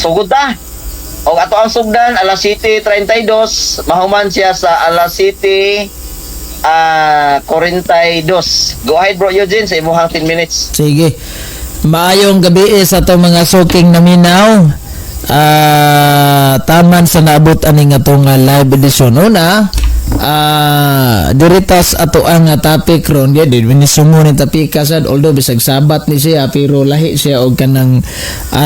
sugod ta. O ato ang sugdan alas 7:32, mahuman siya sa alas 7:42. Go ahead bro Eugene sa imong 10 minutes. Sige. Maayong gabi sa itong mga suking naminaw. Taman sa naabot aning atong live edition. Una, diritas ato ang topic ron. Di minisumo ni tapika sad, although bisag sabat ni siya pero lahi siya og kanang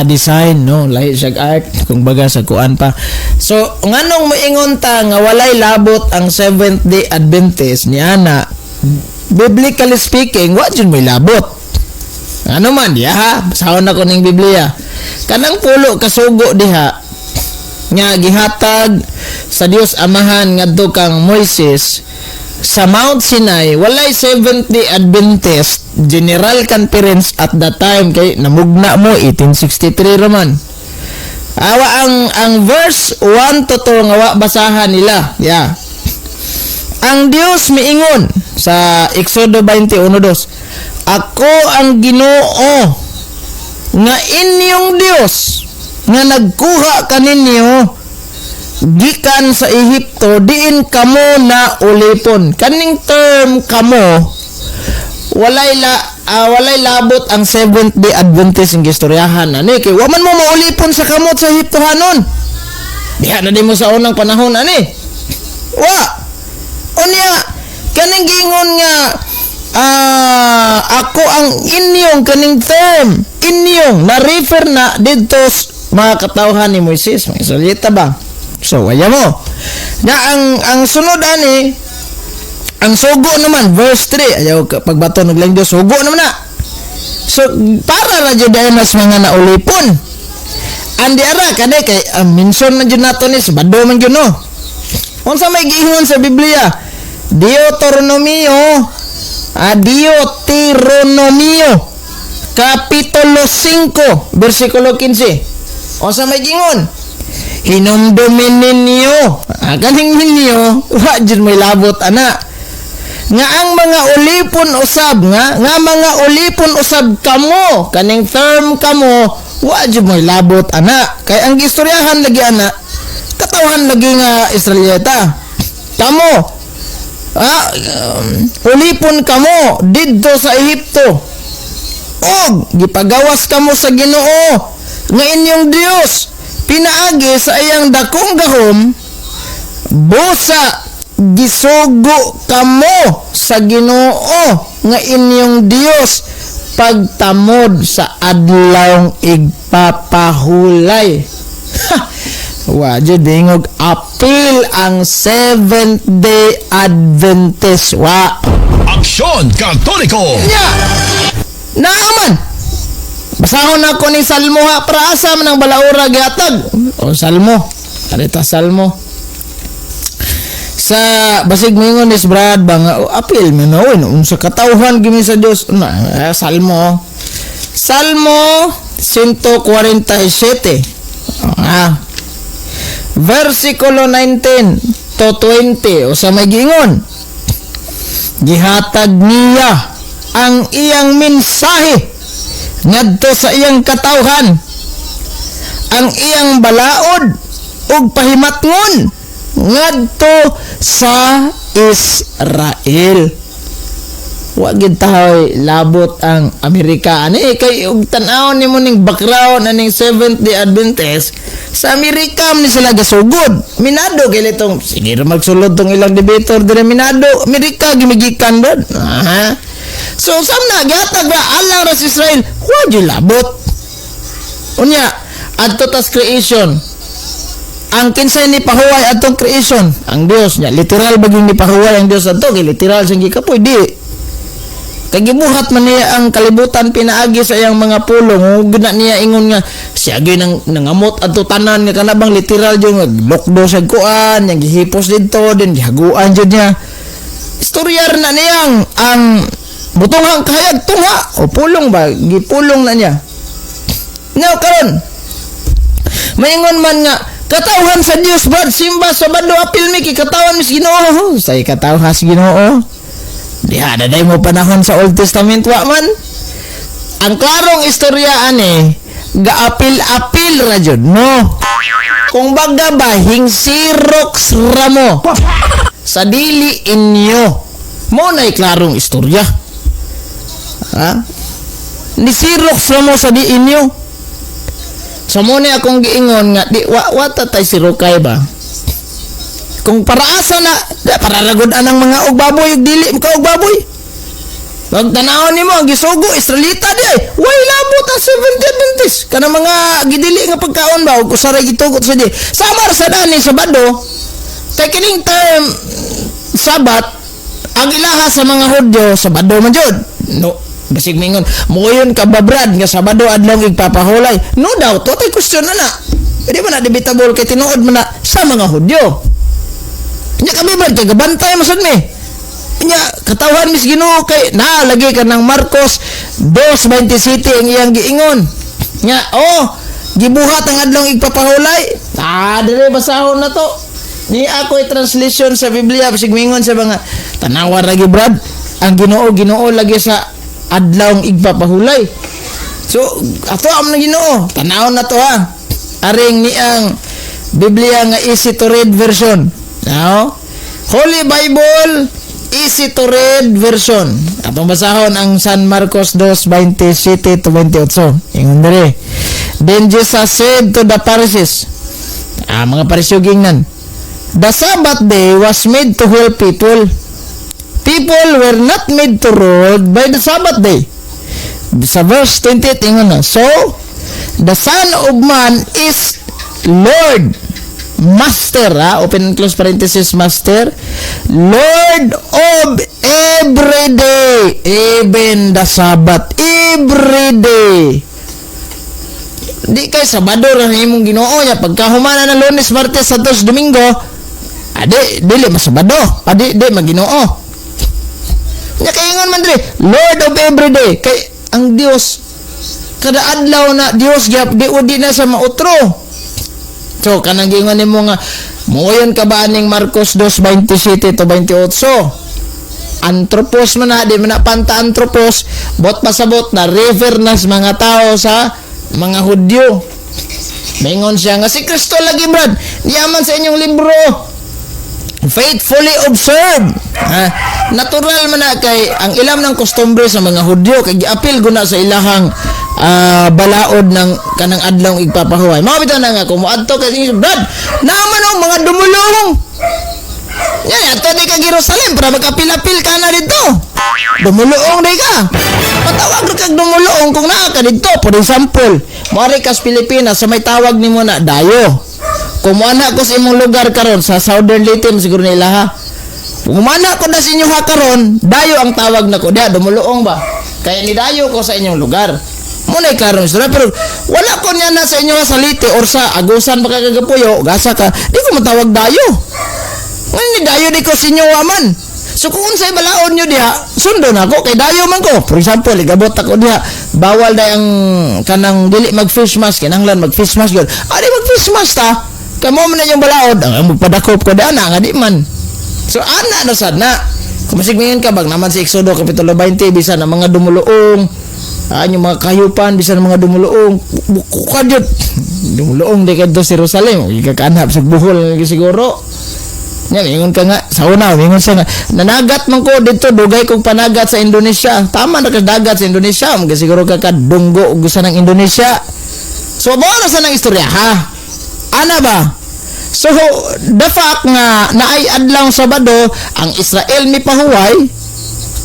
design, no, lahi siya art kung baga sa kuan pa. So nganong moingon ta nga walay labot ang Seventh Day Adventist niya na biblically speaking, wa jud may labot. Ano man diha ha, basahon ako ning Biblia. Kanang pulo kasugo diha nga gihatag sa Dios Amahan ngadto kang Moises sa Mount Sinai. Walay Seventh Day Adventist General Conference at that time kay namugna mo 1863 raman. Awa ang verse 1 to 2 nga wa basahan nila. Yeah. Ang Dios miingon sa Exodo 21:2, ako ang Ginoo nga inyong Dios nga nagkuha kaninyo gikan sa Ehipto diin kamo na ulipon. Kaning term kamo walay labot ang Seventh Day Adventist ng istoryahan ani kay wa man mo maulipon sa kamot sa Ehipto hanon. Diha na di mo sa unang panahon ani. Wa unya kaning gingon nga ako ang inyong kaning term inyong na-refer na dito mga katawhan ni Moises, mga Israelita ba? So waya mo na ang sunod ani ang sugo naman verse 3 ayaw pagbato naglang Dios sugo naman na. So para ra jud ay mas mga naulipon andi ara kay mention na jud nato ni sabado man jud no. Unsa may giingon sa Biblia? Deuteronomio Kapitulo 5 versikulo 15. O sa may gingon, hinumdumin ninyo kaning ninyo wa jud may labot ana nga ang mga ulipon usab nga mga ulipon usab kamo kaning term kamo wa jud may labot ana kay ang gistoryahan lagi ana katawhan lagi nga Israelita kamo ulipon kamo didto sa Ehipto og gipagawas kamo sa Ginoo nga inyong Dios pinaagi sa iyang dakong gahom busa gisugo kamo sa Ginoo nga inyong Dios pagtamod sa adlawng igpapahulay. Wa jud dingog apil ang Seventh Day Adventist wa Aksyon Katoliko. nya naaman basahon ako ni Salmo ha para asa man ang balaura gihatag o Salmo arita Salmo sa basig mingon is Brad bang apil man unsa katawhan gimi sa Dios Salmo 147 versikulo 19 to 20 o sa may giingon gihatag niya ang iyang mensahe ngadto sa iyang katawhan ang iyang balaod ug pahimatngon ngadto sa Israel. Wa gid tahoy labot ang Amerika ani kay ug tan-aw nimo ning background aning Seventh Day Adventist sa Amerika man sila gasugod minado kay litong sige ra magsulod tong ilang debater dire minado Amerika gimigikan dad so samna gihatag ra alang ra sa Israel wa jud labot unya adto tas creation ang kinsay ni pahuway atong creation ang Dios nya literal baging ni pahuway ang Dios adto kay literal sing gikapoy di kagibuhat man niya ang kalibutan pinaagi sa iyang mga pulong gina niya ingon nga siya gyud nang nangamot adto tanan nga kanabang literal jud lokdo sa kuan yang gihipos didto din gihaguan jud niya istorya na niyang ang butonghang kahayag tunga o pulong ba gipulong na niya now karon maingon man nga katawhan sa Dios bad simba sabado apil mi katawan mis Ginoo say katawhan sa Ginoo diha daday mo panahon sa Old Testament wa man ang klarong istorya ani gaapil-apil ra jud, no? Kung baga ba hingsirox ramo sa dili inyo. Mo na klarong istorya. Ha? Ni Xerox ramo sa di inyo. So mo ni akong giingon nga di wa tatay si Rukay ba? Kung paraasa na para ragod anang mga og baboy ug dili ka og baboy. Pag tanawon nimo ang gisugo Israelita di ay way labot ang 70 kana mga gidili nga pagkaon ba ug usaray gitugot sa di. Samar sa dani Sabado kay kining term Sabat ang ilaha sa mga Hudyo Sabado man jud. No, basig mingon moyon ka ba Brad nga Sabado adlaw igpapahulay. No doubt to tay question na. Di ba na debatable kay tinuod man na sa mga Hudyo. Nya kami Brad kay gabantay masad mi. Nya katawhan mis Ginoo kay na lagi ka ng Marcos 2:27 ang iyang giingon. Nya gibuhat ang adlaw igpapahulay. Dire basahon na to. Ni ako translation sa Biblia bisig mingon sa mga tanawa ra gi Brad ang Ginoo lagi sa adlaw igpapahulay. So ato am na Ginoo tanawon na to ha. Aring ni ang Biblia nga easy to read version. Now, Holy Bible easy to read version. Atong basahon ang San Marcos 2:27 to 28. Ingon diri. Then Jesus said to the Pharisees, mga Parisiyoging nan, the Sabbath day was made to heal people. People were not made to rule by the Sabbath day. Sa verse 28 ingon na, so the Son of Man is Lord, Master, open and close parenthesis, Master, Lord of every day, even the Sabbath, every day. Di kay Sabado ra imong Ginoo ya pagkahumana ng Lunes, Martes, Santos, Domingo, dili masabado, di maginoo. Nya kaingon man diri, Lord of every day, kay ang Dios kada adlaw na Dios gyap di na sa mautro. So kanang gingon nimo nga moyon ka ba aning Marcos 2:27 to 28. Anthropos man na di man na panta anthropos bot pasabot na refer na sa mga tao sa mga Hudyo. Mingon siya nga si Kristo lagi Brad niyaman sa inyong libro faithfully observe. Natural man na kay ang ilam ng kostumbre sa mga Hudyo kay giapil guna sa ilahang balaod ng kanang adlaw igpapahuway. Mga bitaw na nga kung moadto kay Brad naman ang mga dumulong. Yan ato di ka Jerusalem para magapil-apil ka na dito. Dumulong di ka. Patawag kag dumulong kung naa ka dito. For example, moari kas Pilipinas sa may tawag nimo na dayo. Kung moana ko sa imong lugar karon sa Southern Leyte siguro nila ha. Kung moana ko na sa inyo ha karon, dayo ang tawag nako. Dia dumulong ba? Kaya ni dayo ko sa inyong lugar. Muna klaro istorya pero wala ko niya na sa inyo sa Leyte or sa Agusan baka kagapuyo gasa ka di ko matawag dayo ni dayo di ko sa inyo aman so kung unsay balaod nyo diha sundo na ako kay dayo man ko for example igabot ako diha bawal na ang kanang dili mag face mask kinahanglan mag face mask gyud mag face mask ta kamo man na yung balaod ang magpadakop ko ana nga di man so ana na sad na kung masigmingan ka bag naman sa Exodo Kapitulo 20 bisan ang mga dumuluong yung mga kahayupan bisan mga dumuluong bukadyot dumuluong di kadto sa Jerusalem igakaanhap sa buhol siguro nya ingon ka nga sa una ingon siya nga nanagat man ko dito dugay kong panagat sa Indonesia tama na ka dagat sa Indonesia mga siguro ka kadunggo ug sa ng Indonesia so mo na sa nang istorya ha ana ba so the fact nga naay adlaw Sabado ang Israel mi pahuway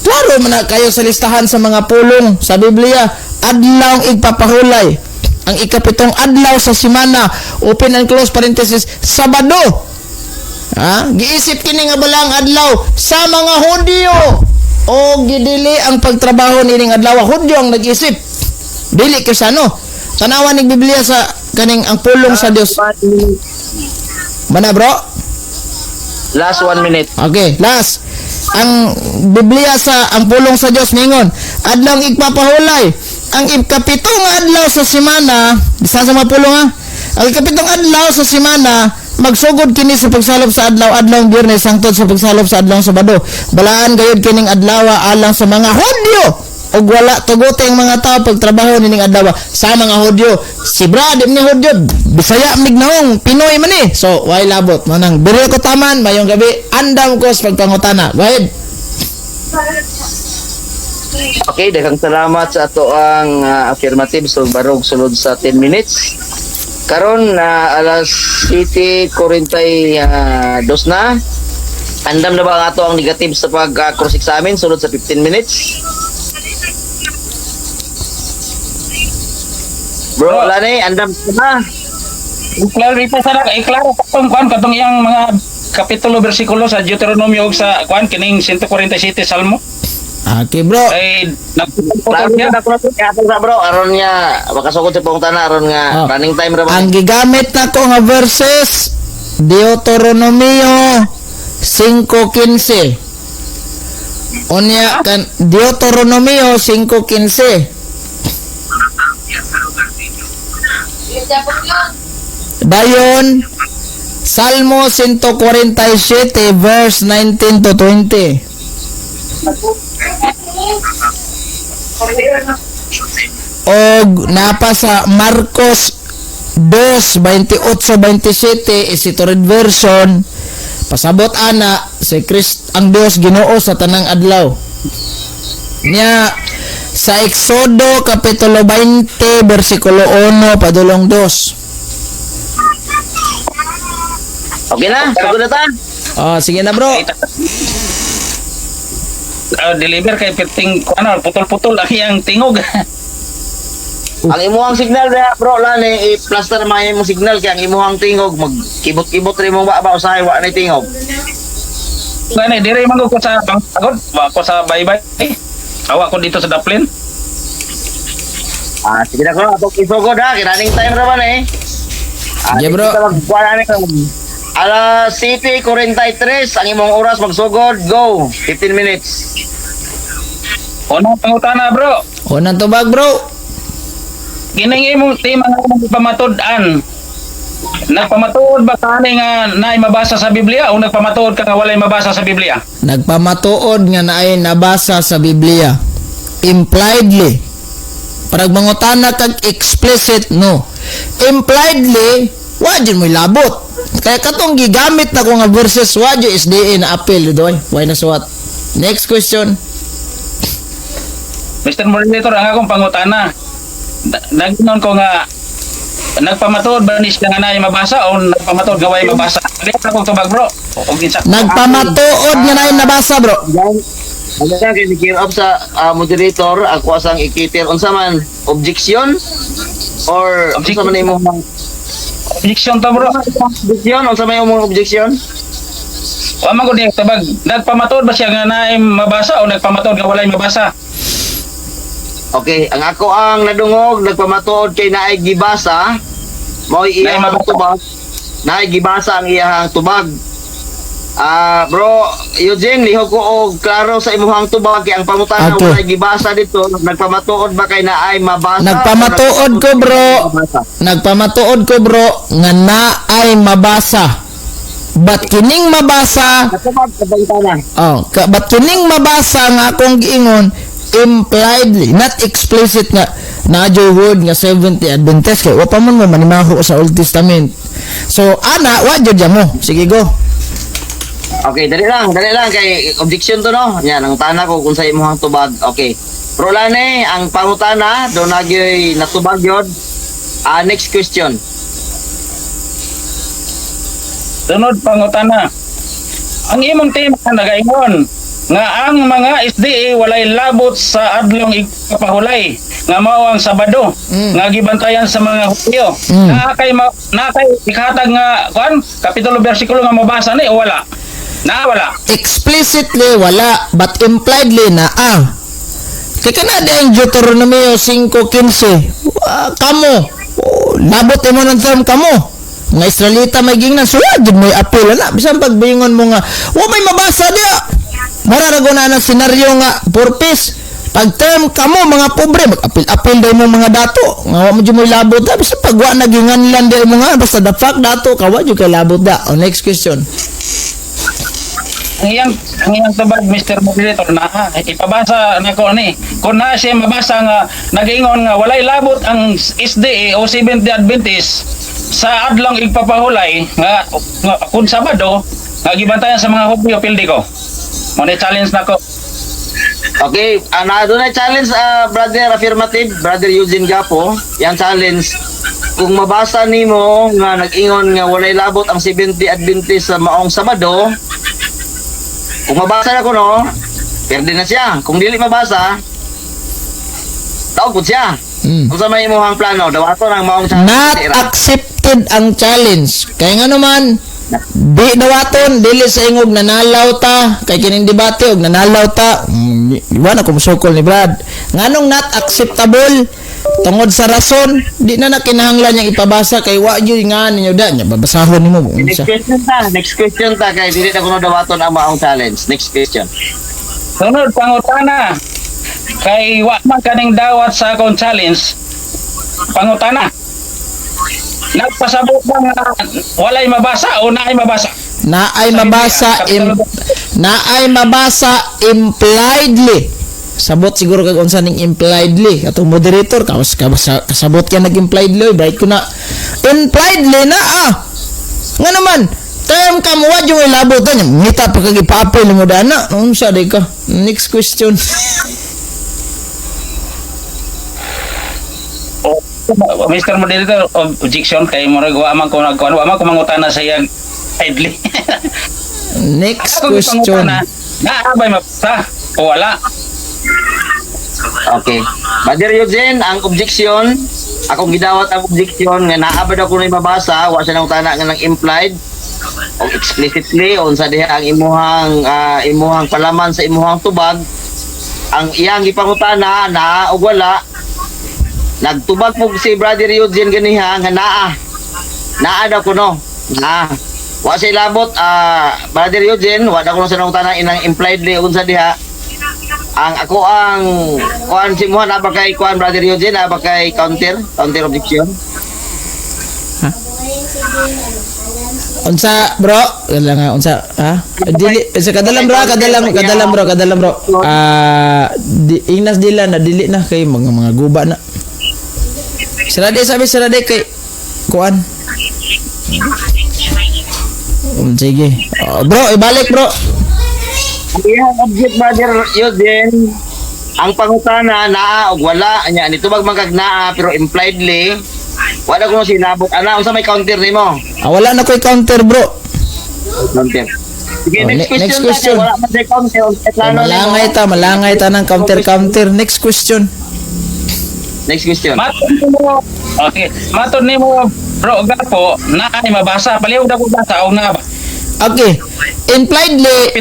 klaro man na kayo sa listahan sa mga pulong sa Biblia adlaw igpapahulay ang ikapitong adlaw sa semana open and close parenthesis Sabado giisip kini nga balang adlaw sa mga Hudyo o gidili ang pagtrabaho nining adlaw Hudyo ang nag-isip dili Kristiyano tanawan ning Biblia sa kaning ang pulong sa Dios mana bro Last 1 minute. okay last ang Biblia sa ang pulong sa Dios ningon adlaw igpapahulay ang ikapitong adlaw sa semana bisa sa mga pulong ang ikapitong adlaw sa semana magsugod kini sa pagsalop sa adlaw Biyernes hangtod sa pagsalop sa adlaw Sabado balaan gayud kining adlaw alang sa mga Hudyo og wala tugote ang mga tao pagtrabaho nining adlaw sa mga Hudyo. Si Brad ni Hudyo, Bisaya mignaong Pinoy man ni. So, why labot manang biro ko taman mayong gabi andam ko sa pagpangutana. Go ahead. Okay, daghang salamat sa ato ang affirmative so barog sulod sa 10 minutes. Karon na alas 7:42 na. Andam na ba ang ato ang negative sa pag-cross examine sulod sa 15 minutes? Bro, Lani, andam na. Iklaro sana iklaro katong iyang mga kapitulo bersikulo sa Deuteronomy ug sa kuan kining 147 Salmo. Okay, bro. Ay Klaro nagputol niya. na ako sa bro, aron nga makasugod sa pangutana aron nga Oh. running time ra ba? Ang gigamit na ko nga verses Deuteronomio 5:15. Unya kan Deuteronomio 5:15. Dayon Salmo 147 verse 19 to 20. Og napa sa Marcos 2:28-27 is ito red version. Pasabot ana si Krist ang Dios Ginoo sa tanang adlaw. Nya sa Exodo kapitulo 20 bersikulo 1 padulong 2. Okay na, sugod na ta. Oh, sige na bro. Deliver kay piting ano putol-putol ang iyang tingog. Ang imuhang signal na bro, Lani, i-plaster man imong signal kay ang imuhang tingog magkibot-kibot rin mong ba usahay wa na tingog. Gani dire man ko sa pagod, wa ko sa bye-bye. Awa ko dito sa Daplin. Sige na ko, atong isugod ha, kinaning time ra ba na eh. Yeah, bro. Alas 7:43 ang imong oras magsugod, go. 15 minutes. Unang pangutana bro. Unang tubag bro. Kining imong tema nga pamatud-an. Nagpamatuod ba kani nga naay mabasa sa Biblia o nagpamatuod ka nga walay mabasa sa Biblia? Nagpamatuod nga naay nabasa sa Biblia. Impliedly. Parag mangutana kag explicit no. Impliedly, wa jud mo labot. Kaya katong gigamit na ko nga verses wa jud SDA na appeal doy. Why na suwat? Next question. Mr. Moderator, ang akong pangutana. Nagnon ko nga nagpamatuod ba ni siya nga naay mabasa o nagpamatuod nga walay mabasa? Dili akong tubag bro. O kinsa? Nagpamatuod nga naay nabasa bro. Ano na kay clear up sa moderator, ako asang ikitir unsa man objection or unsa man imong Objection to bro. objection, unsa man imong objection? Wa man ko di tubag. Nagpamatuod ba siya nga naay mabasa o nagpamatuod nga walay mabasa? Okay, ang ako ang nadungog nagpamatuod kay naay gibasa mao iyang Naay mabasa. tubag. Naay gibasa ang iyang tubag. Bro, Eugene, lihok ko og klaro sa imuhang tubag kay ang pangutana Okay. wala gibasa dito, nagpamatuod ba kay naay mabasa? Nagpamatuod ko bro. Nagpamatuod ko bro nga naay mabasa. But kining mabasa, Natubag sa bantana. but kining mabasa nga akong giingon impliedly, not explicit nga na word nga 70 Adventist kay wa pa man manimaho sa Old Testament. So ana wa jud mo. Sige go. Okay, dali lang kay objection to no. Yan ang tana ko kung sa imong tubag. Okay. Pro Lane, ang pangutana do nagyoy natubag yod. Next question. Sunod pangutana. Ang imong tema nagaingon nga ang mga SDA walay labot sa adlong ikapahulay nga mao ang Sabado nga gibantayan sa mga Hudyo. Nakay ikhatag nga kuan kapitulo bersikulo nga mabasa ni o wala? Wala. Explicitly wala, but impliedly na kaya ka na ang Deuteronomio 5:15. Kamo, labot mo ng term kamo. Mga Israelita may gingnan, so jud mo appeal na. Bisan pagbingon mo nga, may mabasa dia. Mararagunan na senaryo nga purpose. Pag term kamo mga pobre, mag-appeal daw mo mga dato. Nga wa mo jud mo labot da. Bisan pagwa nagingan lang di mo nga, basta the fact dato, kawa jud kay labot da. Next question. ang iyang tubag Mr. Moderator na ipabasa na ko ni kung na siya mabasa nga nag-ingon nga walay labot ang SDA o Seventh-day Adventist sa adlong igpapahulay nga kung Sabado nga gibantayan sa mga Hudyo pildi ko mo ni challenge na ko. Okay, doon ay challenge, brother affirmative, brother Eugene Gapo. Yang challenge, kung mabasa nimo nga nag-ingon nga walay labot ang Seventh-day Adventist sa maong Sabado, kung mabasa na ko no, perde na siya. Kung dili mabasa, taog po siya. Kung sa may imuhang plano, dawato ng maong Not challenge. accepted ang challenge. Kaya nga naman, di dawaton, dili sa ingog nanalaw ta. Kay kining debate, og nanalaw ta. Iwan ako musukol ni Brad. Nganong not acceptable? Tungod sa rason, di na nakinahanglan niyang ipabasa kay wa yun nga ninyo da niya babasahon nimo Next question ta kay dili na kuno dawaton ang maong challenge. Next question. Sunod pangutana kay wa man kaning dawat sa akong challenge. Pangutana. Nagpasabot ba nga walay mabasa o naay mabasa? naay mabasa impliedly. Sabot siguro kag unsa ning impliedly katong moderator kasabot ka nag-impliedly bright ko na impliedly na nga naman term ka mo wa yung ilabot niya ngita pa kag ipa-apply mo dana unsa day ka. Next question. Mr. Moderator, objection kay murag wa man ko mangutana sa iyang idly. Next Ako question. naabay mabasa o wala. Okay. Brother Eugene, ang objection, akong gidawat ang objection nga naabad ako na mabasa, wa siya nang tana nga ng implied o explicitly o unsa diha ang imuhang palaman sa imuhang tubag. Ang iyang gipangutana na og wala. Nagtubag po si Brother Eugene ganiha nga naa daw kuno. Wa siya labot Brother Eugene, wa daw kuno sa nang tana inang impliedly unsa diha. Ang ako ang kuan si Muhan aba kay kuan Brother Eugene aba kay counter objection. Unsa bro? Wala nga unsa dili sa kadalam bro. Ingnas dila na dili na kay mga guba na. Sarade kay kuan. Sige. Bro, ibalik bro. Ang iyang object Brother Eugene, ang pangutana naa og wala nya nitubag man kag naa pero impliedly wala kuno sinabot unsa may counter nimo? Wala na koy counter bro. Counter. Sige, next next question. question. Wala man say counter. Malangay ta ng counter. Next question. Next question. Matod nimo bro gapo naay mabasa palihog dako basa o na ba? Okay. Impliedly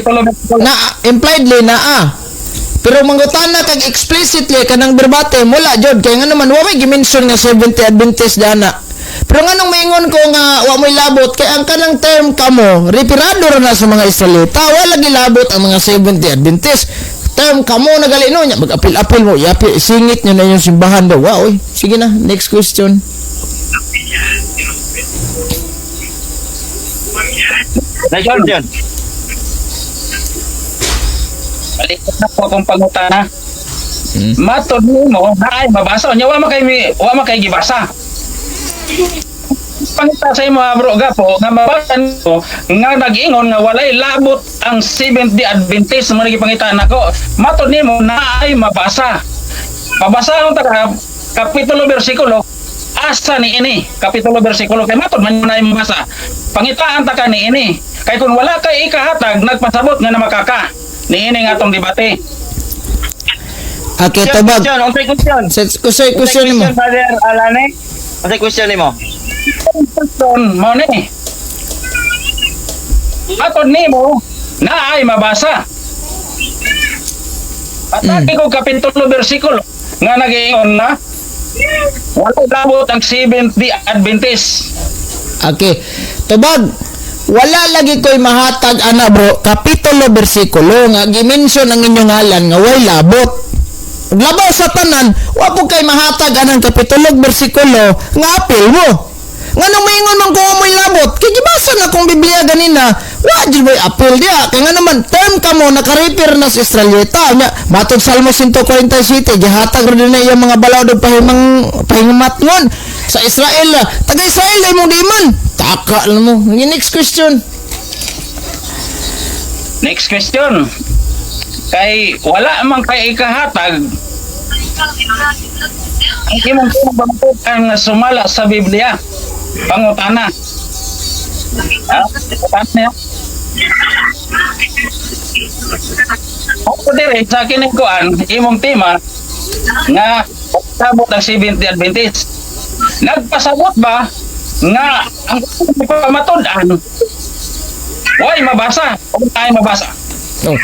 na pero mangutana kag explicitly kanang verbate mula jud kay nga naman wa may gimension nga Seventh-day Adventist dana. Pero nganong maingon ko nga wa may labot kay ang kanang term kamo referado ra na sa mga Israelita wala gilabot ang mga Seventh-day Adventist. Term kamo nagalino nya mag-apil mo yapi singit nyo na yung simbahan daw. Wow, sige na, next question. Next question. Balik na po akong pangutana. Matod nimo naay mabasa nya wa makay gibasa. Pangita sa imo bro gapo nga mabasa nito nga nag-ingon nga walay labot ang Seventh-day Adventist mo nagipangita nako. Matod nimo naay mabasa. Mabasa ta kapitulo bersikulo asa ni ini kapitulo bersikulo kay matod man naay mabasa. Pangitaan ta ka ni ini kay kun wala kay ikahatag nagpasabot nga na makaka niini nga atong debate. Okay, tabag. Question Question mo. Brother Alane. Ano question nimo? Question mo ni. Atod nimo na ay mabasa. Atake ko kapitulo bersikulo nga nag-iingon na wala labot ang Seventh-day Adventist. Okay. Tubag. Wala lagi ko'y mahatag ana bro kapitulo bersikulo nga gimension ang inyong ngalan nga way labot. Labaw sa tanan, wa po kay mahatag anang kapitulo bersikulo nga apil mo. Nganong maingon man ko mo'y labot? Kay gibasa nabasa na kong Biblia ganina, wa jud may appeal dia. Kaya nga naman, term ka mo, nakarepair na sa Israelita. Matod Salmo 147, gihatag rin na yung mga balaod o pahingamat ngon. Sa Israel, taga-Israel ay mong di man. Taka lang mo. Next question. Next question. Kay wala man kay ikahatag ang imong pangbantukan nga sumala sa Biblia. Pangutana. Pangutana. Ako dire sa kining kuan imong tema nga pasabot ang Seventh-day Adventist. Nagpasabot ba nga ang pamatud-an way mabasa o ay mabasa? Oh.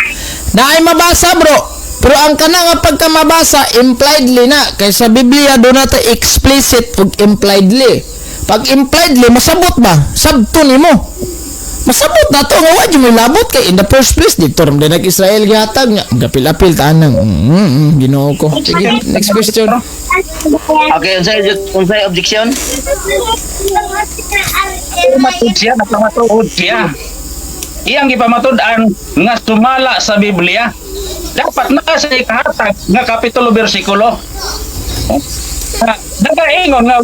Naay mabasa bro. Pero ang kana nga pagka mabasa impliedly na kay sa Biblia do na ta explicit ug impliedly. Pag impliedly masabot ba? Sabto nimo. Masabot na to nga wa jud mo labot kay in the first place dito ram din nag-Israel gihatag nga gapil-apil tanang. Ginoo ko. Sige, next question. Okay, unsay objection? Matud siya, napamatud siya. Iyang gipamatud-an nga sumala sa Biblia. Dapat na sa ikahatag nga kapitulo bersikulo. Nagaingon nga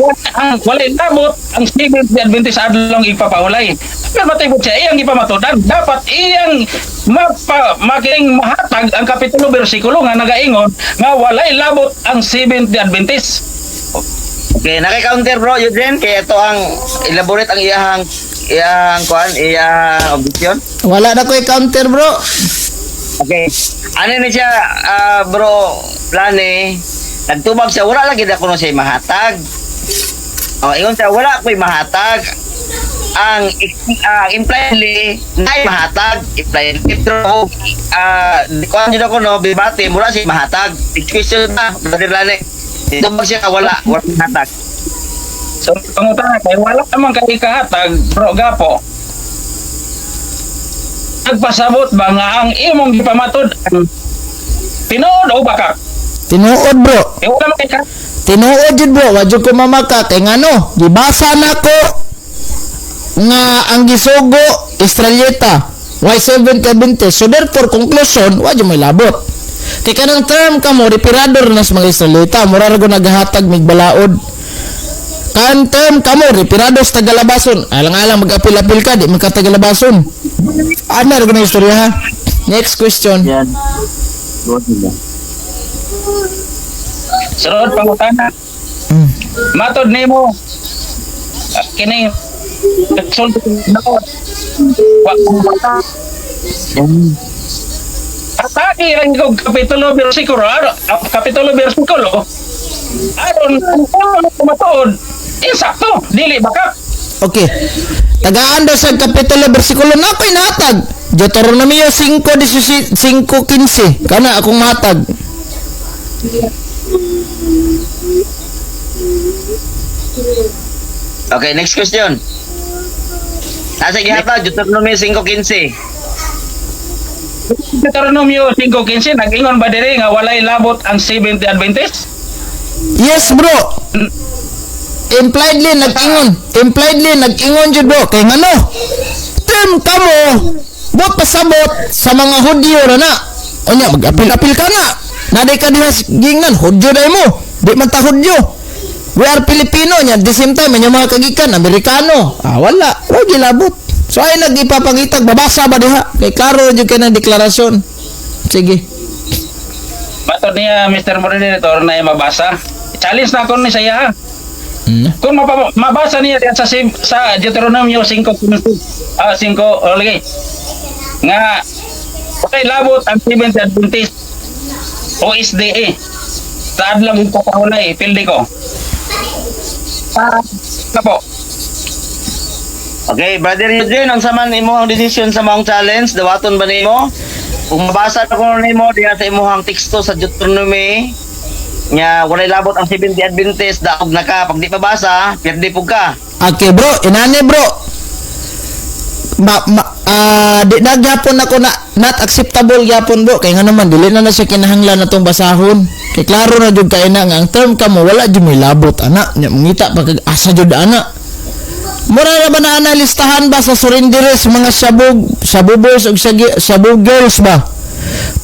walay labot ang Seventh-day Adventist adlong ipapahulay. Pero matibot siya, iyang ipamatudan. Dapat iyang makining mahatag ang kapitulo bersikulo nga nagaingon nga walay labot ang Seventh-day Adventist. Okay, naki-counter bro, Eugene, kaya ito ang elaborate ang iyang objection. Wala na ko i-counter bro. Okay. Ano ni siya, bro, Plane, nagtubag siya, wala lagi na kuno siya mahatag. O, ingon siya, wala ko'y mahatag. Ang impliedly, na'y mahatag. Impliedly, pero, kung ano ko, no, bibati, wala siya mahatag. Question na, Brother Plane. Nagtubag siya, wala mahatag. So, pangutana kay wala naman kay ikahatag, bro gapo. Nagpasabot ba nga ang imong gipamatud tinuod o baka? Tinuod bro. Wala man kay ka. Tinuod jud bro, wa jud ko mamaka kay ngano, gibasa nako nga ang gisugo Israelita, why Seventh-day Adventist. So therefore conclusion, wa jud may labot. Kay kanang term kamo repirador na sa mga Israelita, mura ra go naghatag mig balaod. Kan term kamo repirados tagalabason. Alang-alang mag-apil-apil ka, di magkatagalabason. Ano ra go na istorya ha? Next question. Yan. Sunod pangutana. Matod nimo kini sulod nako. Wa bata. Atake lang ko kapitulo bersikulo, aron kumatuod. Insakto, dili baka. Okay. Tagaan daw sa kapitulo bersikulo na ako'y nahatag. Deuteronomio 5:15. Kana akong mahatag. Okay, next question. Asa gihatag Deuteronomy 5:15. Deuteronomio 5:15 nag-ingon ba diri nga walay labot ang Seventh-day Adventist? Yes bro. Impliedly nag-ingon jud bro kay ngano? Term kamo bot pasabot sa mga Hudyo ra na. Unya mag-apil-apil ka na. Naday ka diha gingnan Hudyo dai mo. Di man ta Hudyo. We are Filipino nya, the same time yung mga kagikan Amerikano. Wala, wa gilabot. So ay nagipapangitag babasa ba diha? Kay klaro jud kay nang deklarasyon. Sige. Matod niya Mr. Moderator na mabasa. Challenge na ako ni saya ha. Kung mabasa niya diyan sa Deuteronomio 5:15 lagi. Nga okay labot ang Seventh-day Adventist o SDA. Sa adlaw yung papahulay, pildi ko. Po. Okay, Brother Eugene, ang saman imo ang decision sa maong challenge, dawaton ba nimo? Kung mabasa na ko nimo diha sa imuhang teksto sa Deuteronomy nya walay labot ang Seventh-day Adventist, daog na ka. Pag di mabasa, pwede pug ka. Okay bro, inani bro. Di na gyapon ako na not acceptable gyapon bro. Kay nga naman dili na siya kinahanglan natong basahon. Kay klaro na jud kay na nga ang term kamo wala jud may labot ana. Nya mangita pag asa jud ana. Mura na ba na analistahan ba sa surrenderes mga shabubers o shabugers ba?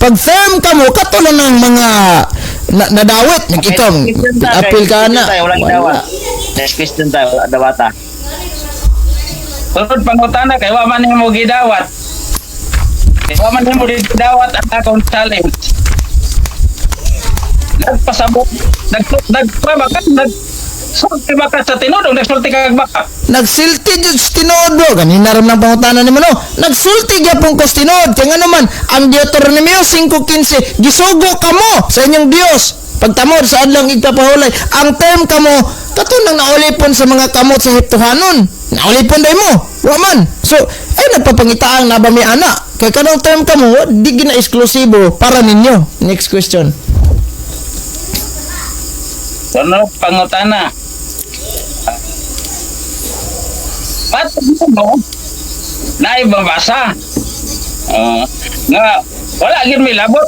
Pag firm ka mo, katulad ng mga nadawit, ikaw, apil ka na. Wala. Next question tayo, wala dawata. Sunod pangutana kay wa man nimo gidawat. Kay wa man nimo gidawat ang akong challenge. Nagpasabot, nagsulti ba ka sa tinuod o nagsulti ka baka? Nagsilti jud sa tinuod bro. Ganina ram ng pangutana ni no. Nagsulti gyapon ko sa tinuod. Kaya nga naman, ang Deuteronomio 5:15, gisugo kamo sa inyong Dios. Pagtamod sa adlang igpapahulay, ang term kamo katunang naulipon sa mga kamot sa Heptohanon. Naulipon day mo. Wa man. So, ay nagpapangitaang nabami ana. Kaya kanang term kamo, di gina eksklusibo para ninyo. Next question. Sunod pangutana. Ba't mo na ibabasa? Nga wala gid may labot.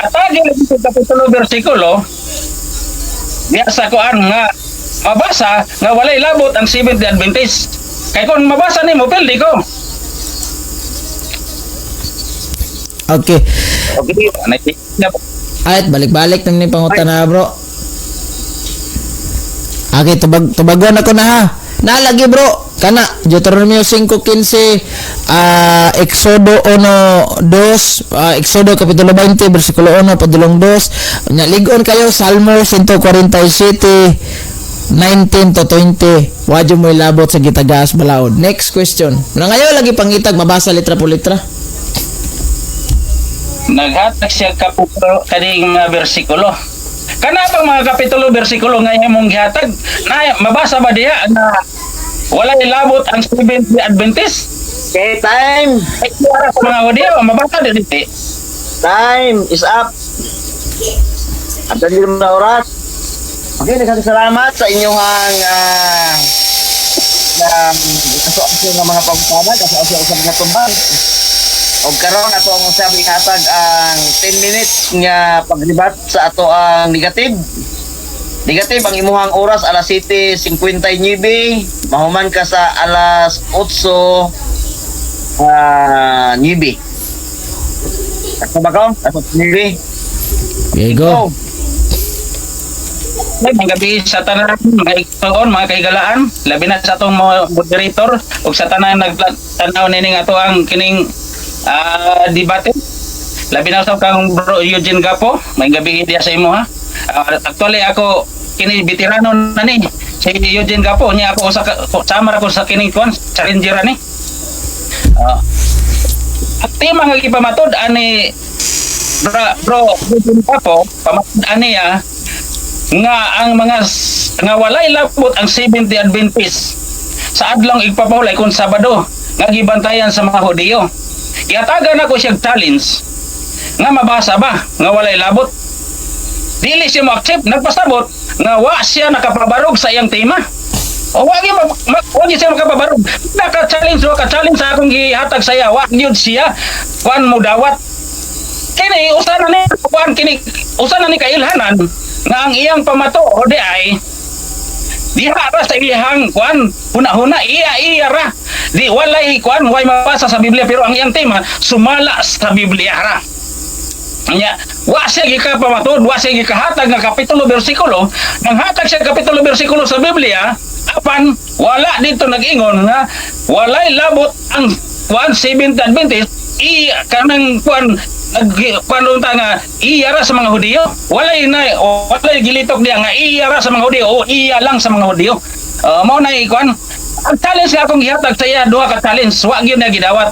At agil sa kapitulo bersikulo, diya sa kuan nga mabasa nga walay labot ang Seventh-day Adventist. Kay kung mabasa nimo pildi ko. Okay. Okay, Ayat, balik-balik nang ni pangutana bro. Okay, tubagon ako na ha. Nalagi bro. Kana, Deuteronomio 5:15, Exodo 1:2, Exodo kapitulo 20, versikulo 1, padulong 2. Ligon kayo, Salmo 147, 19 to 20. Wadyo mo ilabot sa gitagas balaod. Next question. Ngayon lagi pangitag, mabasa litra po litra. Naghatag siya kapitulo kaning mga bersikulo. Kana bang mga kapitulo bersikulo nga imong gihatag na mabasa ba diha na wala ilabot ang Seventh-day Adventist? Okay, time. Ay, para sa mga audio, mabasa din ito. Time is up. At hindi naman na oras. Okay, nagkasalamat sa inyong kaso-aso ng mga pagkama, kaso-aso sa mga tumbang. O karon ato ang sabi hatag ang 10 minutes nga paglibat sa ato ang negative. Negative ang imuhang oras alas 7:59, mahuman ka sa alas 8:09. Kasi ba ko? Alas 9. Okay, go. May mga gabi sa tanan mga igsoon, mga kaigalaan, labi na sa atong mga moderator ug sa tanan nagtanaw nining ato ang kining debate. Labi na sa kang bro Eugene Gapo, may gabi diya sa imo ha. Actually ako kini veterano na ni si Eugene Gapo niya ako sama ako sa kining kon challenger ni. At tema nga ipamatod ani bro Eugene Gapo pamatod ani nga ang mga nga walay labot ang Seventh-day Adventist sa adlong igpapahulay kung Sabado nga gibantayan sa mga Hudiyo. Iatagan ako siyang challenge nga mabasa ba nga walay labot. Dili siya mo-accept, nagpasabot nga wa siya nakapabarog sa iyang tema. O wagi siya makapabarog. Naka-challenge sa akong gihatag sa iya, wa gyud siya kuan mo dawat. Kini usa na ni kailhanan nga ang iyang pamato o di ay diha ra sa iyang kuan huna-huna iya ra. Di walay kuan way mabasa sa Biblia pero ang iyang tema sumala sa Biblia ra. Nya wa siya gikapamatod, wa siya gikahatag nga kapitulo bersikulo, nang hatag siya kapitulo bersikulo sa Biblia, apan wala dito nag-ingon nga walay labot ang kuan Seventh-day Adventist kanang kuan nagkuanunta nga iyara sa mga Hudiyo. Walay gilitok diya nga iyara sa mga Hudiyo o iya lang sa mga Hudiyo. Mao na ikuan ang challenge nga akong gihatag sa iya, duha ka challenge, wa gyud na gidawat.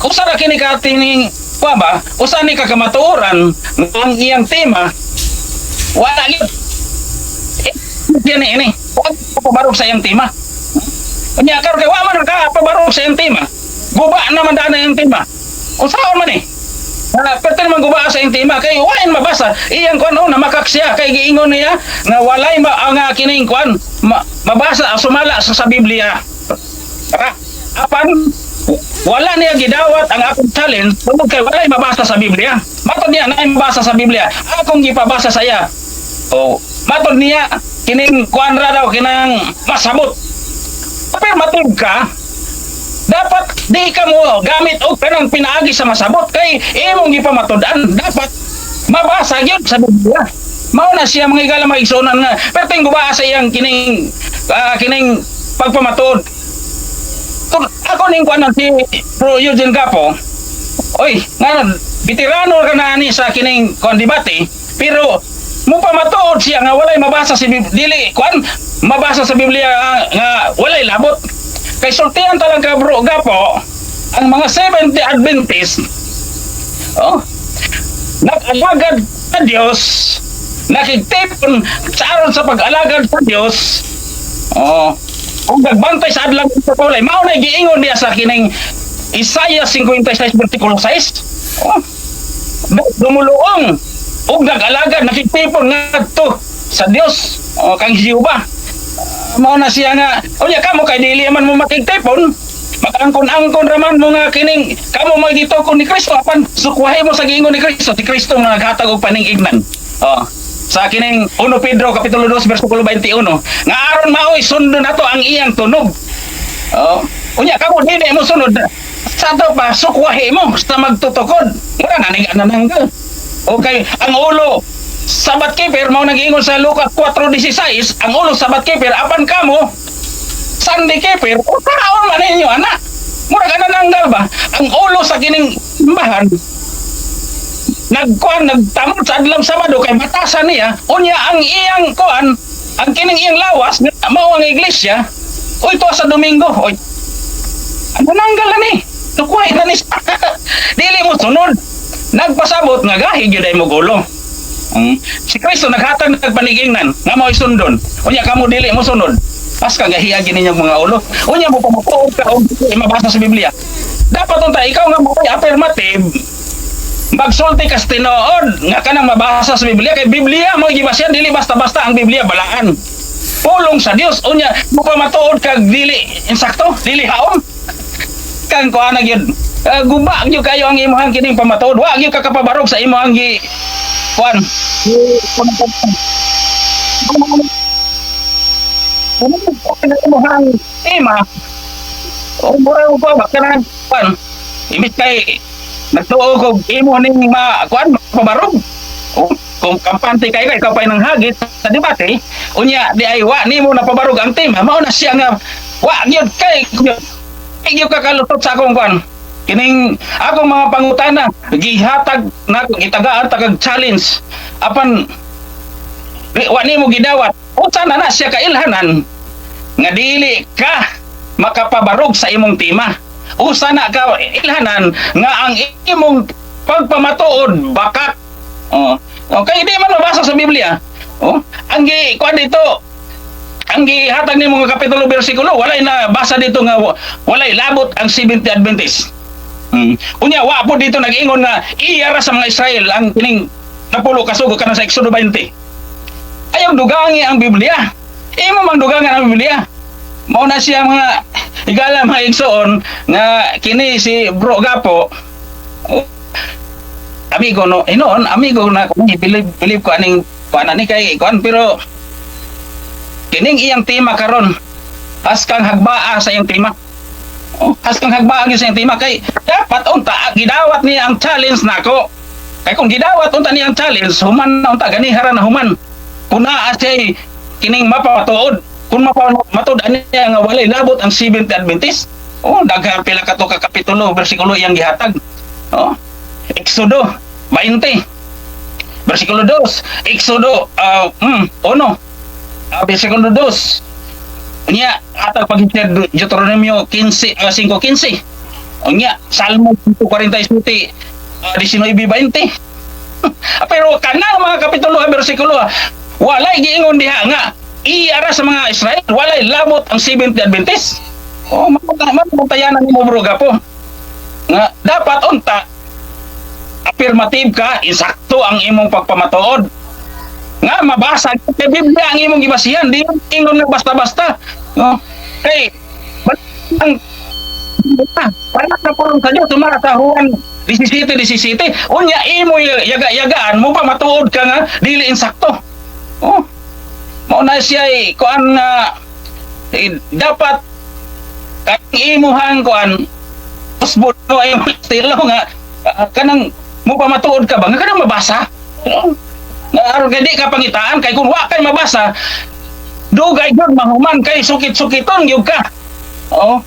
Usa ra kini ka tining kuha ba? Usa ni ka kamatuoran ang iyang tema. Wala gyud. Ini. Wa pabarog sa iyang tema. Unya karon kay wa man ka pabarog sa iyang tema. Guba naman dana iyang tema. Usaon man pero naman guba sa iyang tema kay wain mabasa iyang kuan na makaksya kay giingon niya nga walay ang kining kuan mabasa sumala sa Biblia. Apan wala niya gidawat ang akong challenge tungod kay walay mabasa sa Biblia. Matod niya na mabasa sa Biblia, akong gipabasa sa iya. O matod niya kining kuan ra daw kinang masabot. Affirmative ka, dapat di ka mo gamit og kanang pinaagi sa masabot kay imong gipamatud-an, dapat mabasa gyud sa Biblia. Mao na siya mga igala maigsunan nga perting guba sa iyang kining kining pagpamatud. Kung ako ning kuan si Pro Eugene Gapo, oy, nga veterano ka na ni sa kining kuan debate, pero mo pamatuod siya nga walay mabasa sa dili kuan mabasa sa Biblia nga walay labot. Kay sultihan talaga Bro Gapo ang mga Seventh Day Adventist, nag-alagad sa Diyos, nakigtipon sa aron sa pag-alagad sa Diyos, kung nagbantay sa adlang sa kulay, mao na giingon diya sa kining Isaiah 56 versikulo 6. Dumuluong ug nag-alagad, nakigtipon ngadto sa Diyos, kang Jehova. Mao na siya nga, unya kamo kay dili man mo makigtipon, mag-angkon-angkon raman mo nga kining kamo magitukon ni Kristo apan sukwahe mo sa giingon ni Kristo, ti Kristo nga naghatag og paning-ignan. Sa kining 1 Pedro kapitulo 2 bersikulo 21 nga aron maoy sundo nato ang iyang tunog. Unya kamo dili mo sunod sa to pa sukwahe mo sa magtutukod. Mura nga ning anananggal. Okay, ang ulo sabat keeper mao nag-ingon sa Lucas 4:16, ang ulo sabat keeper apan kamo Sunday keeper, o kaon man ninyo anak. Mura ka nananggal ba? Ang ulo sa kining bahan nagtamot sa adlang Sabado kay batasan niya, unya ang iyang kuan, ang kining iyang lawas mao ang iglesia. Oy to sa Domingo, oy. Ano nanggal na ni? Tukway na ni. Dili mo sunod. Nagpasabot nga gahi gyud ay mo gulo. Si Kristo naghatag ng panigingnan nga mao isundon. Unya kamo dili mo sunod. Pas ka gahiya gininyo mga ulo. Unya mo pamapuod ka og mabasa sa Biblia. Dapat unta ikaw nga mo affirmative. Magsulti ka sa tinuod nga kanang mabasa sa Biblia kay Biblia mo gibasyan dili basta-basta ang Biblia balaan. Pulong sa Dios unya mo pa matuod kag dili insakto, dili haom. Kang kuan gyud. Guba gyud kayo ang imong kining pamatuod. Wa gyud ka kapabarog sa imong gi kuan. Imong tema. O mura ko ba kanang kuan. Imbis kay nagtuo ko imo ning kuan pabarog. Kung kampante kay ikaw pa nang hagit sa debate, unya di ay wa nimo na pabarog ang tema, mao na siya nga wa gyud kay gyud ka kalutot sa akong kuan. Kining akong mga pangutana gihatag na gitagaan tagag challenge apan wa nimo gidawat. Unsa na siya kailhanan nga dili ka makapabarog sa imong tema. Usa na ka ilhanan nga ang imong pagpamatuod bakat. Okay, di man mabasa sa Biblia. Ang kuan dito, ang gihatag nimo nga kapitulo bersikulo, walay na basa dito nga walay labot ang Seventh Day Adventist. Unya wa po dito nag-ingon nga iyara sa mga Israel ang kining napulo kasugo kana sa Exodo 20. Ayaw dugangi ang Biblia. Imo man dugangan ang Biblia. Mao na siya mga igala mga igsoon nga kini si Bro Gapo. Amigo no, inoon amigo na kung believe ko aning kuan ani kay kuan pero kining iyang tema karon haskang hagbaa sa iyang tema. Haskang hagbaa sa iyang tema kay dapat unta gidawat niya ang challenge nako. Kay kung gidawat unta niya ang challenge human na unta ganiharan na human. Kuna asay kining mapatuod kung mapamatud niya nga walay labot ang Seventh Day Adventist. Daghang pila ka to ka kapitulo bersikulo iyang gihatag. Exodo 20 versikulo 2, Exodo 1 versikulo 2. Unya atag pag Deuteronomio 5:15. Unya Salmo 47 19:20. Pero kanang mga kapitulo bersikulo walay giingon diha nga iara sa mga Israel walay labot ang Seventh Day Adventist. Maputayanan nimo Bro Gapo nga dapat unta affirmative ka, insakto ang imong pagpamatuod. Nga mabasa sa Biblia ang imong gibasihan, di ingon na basta-basta. Kay ang para sa pulong sa Dios tumata Juan 17:17. Unya imo yaga-yagaan mo pa matuod ka nga dili insakto. Mao na siya kuan nga dapat kang imuhang kuan usbon mo ay estilo nga kanang mo pa matuod ka ba nga kanang mabasa. Nga aron kay di ka pangitaan kay kung wa kay mabasa dugay gyud mahuman kay sukit-sukiton gyud ka.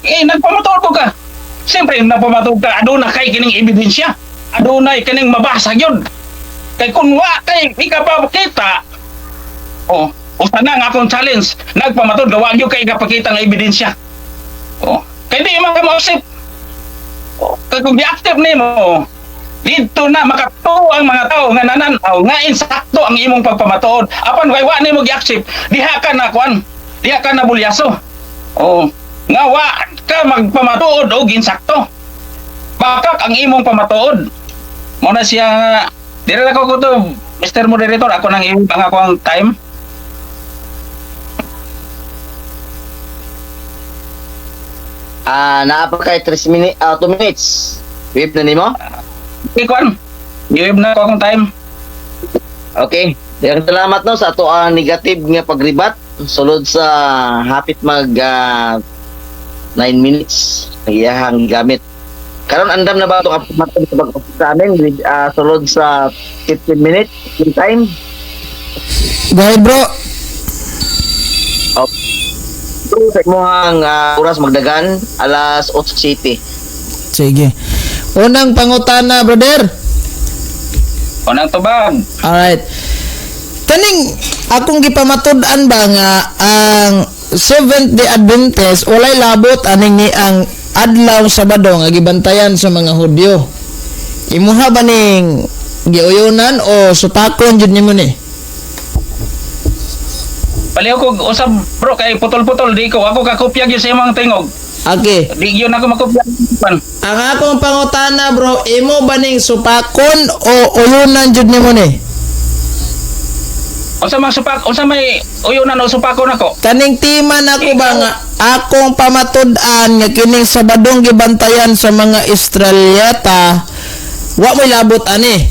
Nagpamatuod ko ka. Siyempre nagpamatuod ka aduna kay kining ebidensya. Adunay kining mabasa gyud. Kay kung wa kay di ka pa makita. Usa na nga akong challenge. Nagpamatuod ka wa gyud kay gapakita nga ebidensya. Kay di man ka mausip. Kay kung di-active nimo dito na makatuo ang mga tao nga nananaw nga insakto ang imong pagpamatuod. Apan kay wa nimo gi-accept, diha ka na kuan. Diha ka na bulyaso. Nga wa ka magpamatuod og insakto. Bakak ang imong pamatuod. Mo na siya dire ko to Mr. Moderator, ako nang imong pangako ang time. Naa pa kay 3 minutes, 2 minutes. Wip na nimo? Okay, kuan. Giwib na ko akong time. Okay. Daghang salamat no sa ato ang negative nga pagribat sulod sa hapit mag 9 minutes iyahang gamit. Karon andam na ba ito kapatid sa pag-upisa amin sulod sa 15 minutes in time? Go ahead, bro. So, sa imong oras magdagan alas 8:07. Sige. Unang pangutana, brother. Unang tubag. Alright. Kaning akong gipamatud-an ba nga ang Seventh-day Adventist walay labot aning ni ang adlaw Sabado nga gibantayan sa mga Hudyo. Imuha ba ning giuyonan o sutakon jud nimo ni? Paliw ko usab bro kay putol-putol di ko ako kakopya gyud sa imong tingog. Okay. Di gyud ako makopya. Ang akong pangutana, bro, imo ba ning supakon o uyunan jud nimo ni? Unsa may uyunan o supakon ako? Kaning tima nako ba nga akong pamatud-an nga kining Sabadong gibantayan sa mga Israelyata wa may labot ani.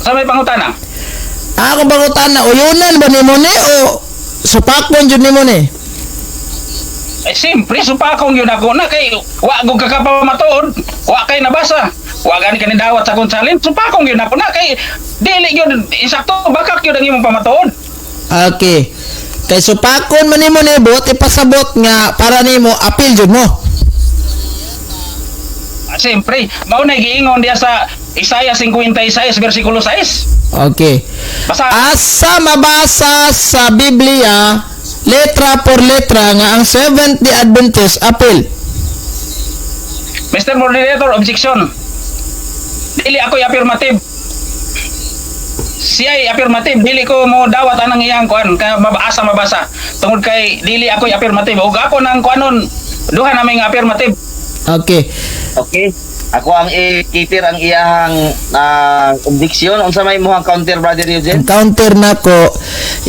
Unsa may pangutana? Akong pangutana, uyunan ba nimo ni o supakon jud nimo ni? Siyempre supakon yun ako na kay wa ko kakapamatuod, wa kay nabasa. Wa gani kani dawat sa akong challenge, supakon yun ako na kay dili yun insakto bakak yun ang imong pamatuod. Okay. Kay supakon man nimo ni bot ipasabot nga para nimo apil jud mo. Siyempre, mao na giingon diya sa Isaiah 56 versikulo 6. Okay. Basa Asa mabasa sa Biblia letra por letra nga ang Seventh-day Adventist apil. Mr. Moderator, objection. Dili ako affirmative. Siya ay affirmative, dili ko mo dawat anang iyang kuan kay mabasa. Tungod kay dili ako affirmative ug ako nang kuanon duha na may affirmative. Okay. Okay. Ako ang ikipir ang iyahang objection. Unsa may imong counter, Brother Eugene? Ang counter nako